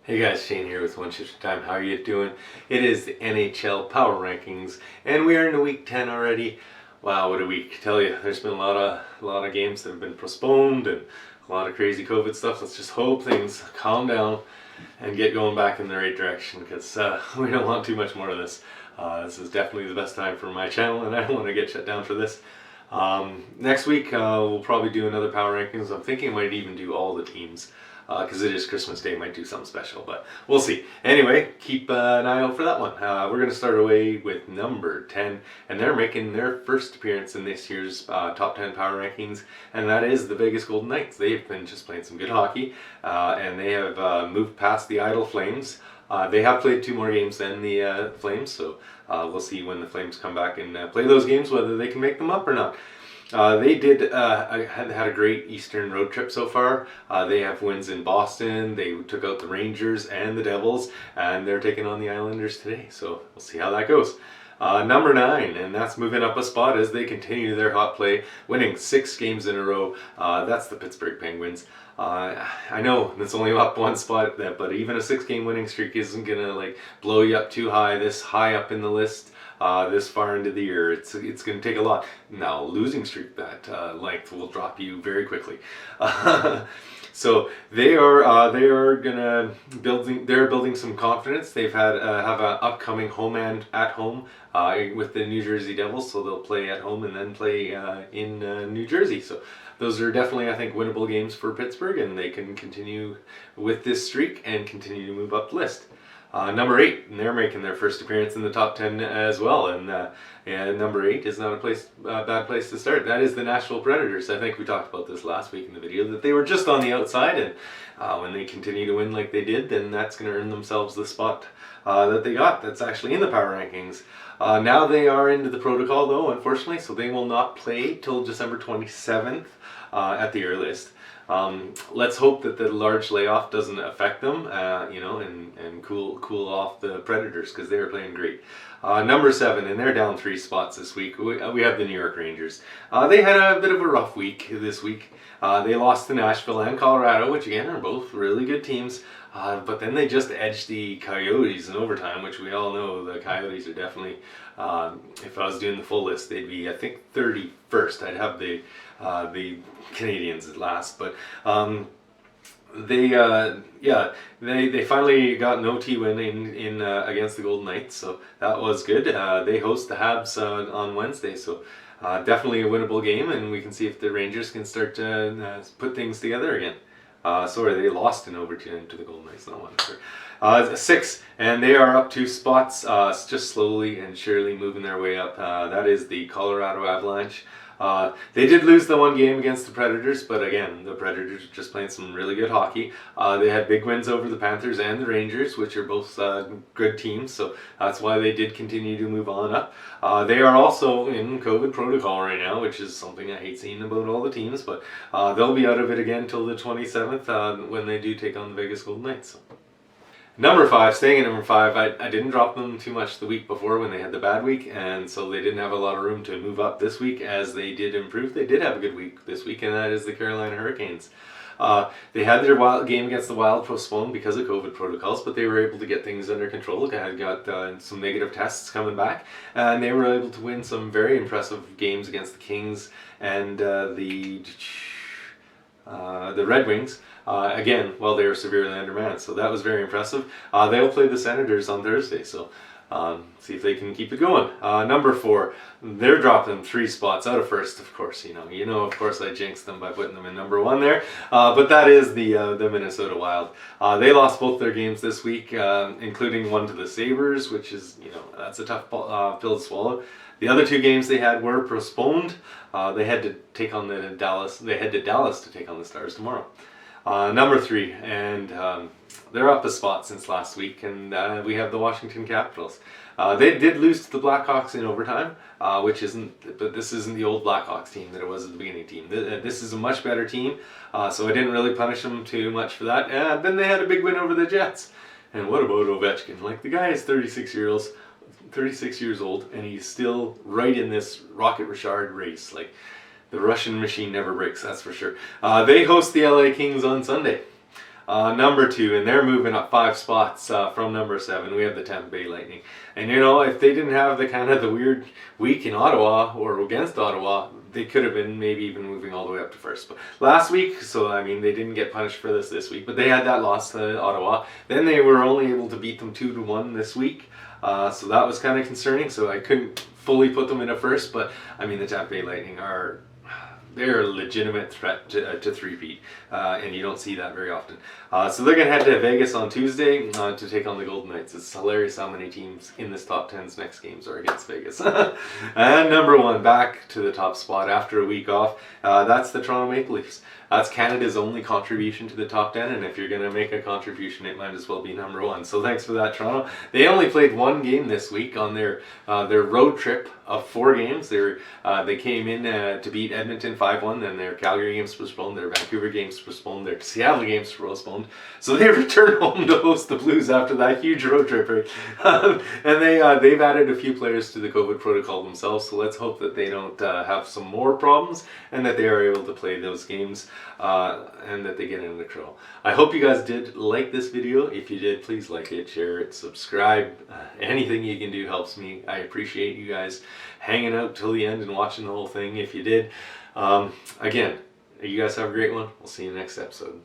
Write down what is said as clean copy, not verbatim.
Hey guys, Shane here with One Shift Time. How are you doing? It is the NHL Power Rankings, and we are into week 10 already. Wow, what a week! Tell you, there's been a lot of games that have been postponed and a lot of crazy COVID stuff. Let's just hope things calm down and get going back in the right direction, because we don't want too much more of this. This is definitely the best time for my channel, and I don't want to get shut down for this. Next week we'll probably do another Power Rankings. I'm thinking I might even do all the teams, because it is Christmas Day. Might do something special, but we'll see. Anyway, keep an eye out for that one. We're going to start away with number 10, and they're making their first appearance in this year's top 10 Power Rankings, and that is the Vegas Golden Knights. They've been just playing some good hockey, and they have moved past the Idle Flames. They have played 2 more games than the Flames, so we'll see when the Flames come back and play those games, whether they can make them up or not. They had a great Eastern road trip so far. They have wins in Boston. They took out the Rangers and the Devils, and they're taking on the Islanders today. So we'll see how that goes. Number 9, and that's moving up a spot as they continue their hot play, winning 6 games in a row. That's the Pittsburgh Penguins. I know it's only up 1 spot, but even a 6-game winning streak isn't gonna blow you up too high, this high up in the list. This far into the year, it's going to take a lot. Now, losing streak that length will drop you very quickly. So they're building some confidence. They've have an upcoming home and at home with the New Jersey Devils, so they'll play at home and then play in New Jersey. So those are definitely, I think, winnable games for Pittsburgh, and they can continue with this streak and continue to move up the list. Number 8, and they're making their first appearance in the top 10 as well, and number 8 is not a bad place to start. That is the Nashville Predators. I think we talked about this last week in the video, that they were just on the outside, and when they continue to win like they did, then that's going to earn themselves the spot that they got. That's actually in the Power Rankings. Now they are into the protocol, though, unfortunately, so they will not play till December 27th at the earliest. Let's hope that the large layoff doesn't affect them, and cool off the Predators, because they are playing great. Number 7, and they're down 3 spots this week. We have the New York Rangers. They had a bit of a rough week this week. They lost to Nashville and Colorado, which again are both really good teams. But then they just edged the Coyotes in overtime, which we all know the Coyotes are definitely, if I was doing the full list, they'd be, I think, 31st. I'd have the Canadians at last, but they finally got an OT win in against the Golden Knights, so that was good. They host the Habs on Wednesday, so definitely a winnable game, and we can see if the Rangers can start to put things together again. They lost in overtime to the Golden Knights, not 1. 6, and they are up 2 spots, just slowly and surely moving their way up. That is the Colorado Avalanche. They did lose the 1 game against the Predators, but again, the Predators are just playing some really good hockey. They had big wins over the Panthers and the Rangers, which are both good teams, so that's why they did continue to move on up. They are also in COVID protocol right now, which is something I hate seeing about all the teams, but they'll be out of it again till the 27th when they do take on the Vegas Golden Knights. Number 5, staying at number 5, I didn't drop them too much the week before when they had the bad week, and so they didn't have a lot of room to move up this week as they did improve. They did have a good week this week, and that is the Carolina Hurricanes. They had their game against the Wild postponed because of COVID protocols, but they were able to get things under control. They had got some negative tests coming back, and they were able to win some very impressive games against the Kings and the Red Wings. Again, while they were severely undermanned, so that was very impressive. They'll play the Senators on Thursday, so see if they can keep it going. Number 4, they're dropping 3 spots out of first, of course. Of course I jinxed them by putting them in number 1 there, but that is the Minnesota Wild. They lost both their games this week, including one to the Sabres, which is, that's a tough pill to swallow. The other 2 games they had were postponed. They had to take on Dallas. They head to Dallas to take on the Stars tomorrow. Number 3, and they're up a spot since last week, and we have the Washington Capitals. They did lose to the Blackhawks in overtime, but this isn't the old Blackhawks team that it was at the beginning team. This is a much better team, so I didn't really punish them too much for that. Then they had a big win over the Jets. And what about Ovechkin? The guy is 36 years old, and he's still right in this Rocket Richard race. The Russian machine never breaks, that's for sure. They host the LA Kings on Sunday. Number 2, and they're moving up 5 spots from number 7. We have the Tampa Bay Lightning. And you know, if they didn't have the weird week in Ottawa or against Ottawa, they could have been maybe even moving all the way up to first. But last week, so I mean, they didn't get punished for this week, but they had that loss to Ottawa. Then they were only able to beat them 2-1 this week. So that was kind of concerning. So I couldn't fully put them in a first, but I mean, the Tampa Bay Lightning they're a legitimate threat to three-peat, and you don't see that very often. So they're going to head to Vegas on Tuesday to take on the Golden Knights. It's hilarious how many teams in this top 10's next games are against Vegas. And number 1, back to the top spot after a week off, that's the Toronto Maple Leafs. That's Canada's only contribution to the top 10, and if you're going to make a contribution, it might as well be number 1. So thanks for that, Toronto. They only played 1 game this week on their road trip of 4 games. They came in to beat Edmonton 5-1, then their Calgary games postponed, their Vancouver games postponed, their Seattle games postponed. So they return home to host the Blues after that huge road trip. Right? And they've added a few players to the COVID protocol themselves, so let's hope that they don't have some more problems and that they are able to play those games and that they get into control. I hope you guys did like this video. If you did, please like it, share it, subscribe. Anything you can do helps me. I appreciate you guys hanging out till the end and watching the whole thing if you did. Again, you guys have a great one. We'll see you next episode.